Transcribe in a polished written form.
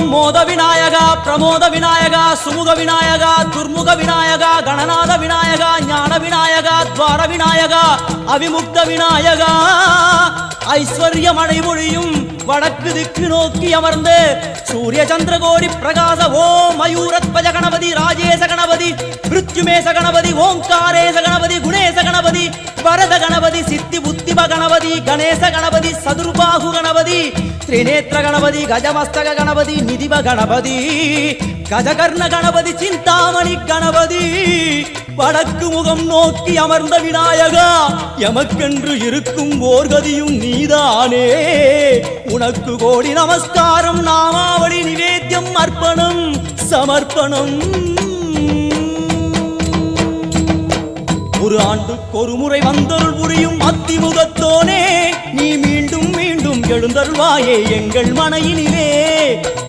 ஓம் மோத விநாயகா பிரமோத விநாயகா சுமுக விநாயகா துர்முக விநாயகா கணநாத விநாயகா ஞான விநாயகா துவார விநாயகா அவிமுக்த விநாயகா ஐஸ்வர்ய மழை பொழியும் வடக்கு திக்கு நோக்கி அமர்ந்து சூரிய சந்திரகோடி பிரகாச ஓம் மயூரத்வஜ கணபதி ராஜேச கணபதி மிருத்யுமேச கணபதி ஓங்காரேச கணபதி குணேச கணபதி வரத கணபதி சித்தி புத்திப கணபதி கணேச கணபதி சதுர்பாகு கணபதி திரிநேத்திர கணபதி கஜமஸ்தக கணபதி நிதிப கணபதி கஜகர்ண கணபதி சிந்தாமணி கணபதி வடக்கு முகம் நோக்கி அமர்ந்த விநாயகா எமக்கென்று இருக்கும் ஓர்கதியும் நீதானே உனக்கு கோடி நமஸ்காரம் நாமாவளி நிவேத்தியம் அர்ப்பணம் சமர்ப்பணம் ஒரு ஆண்டுக்கு ஒரு முறை வந்தருள் புரியும் அத்திமுகத்தோனே நீ மீண்டும் மீண்டும் எழுந்தருள்வாயே எங்கள் மனையினிலே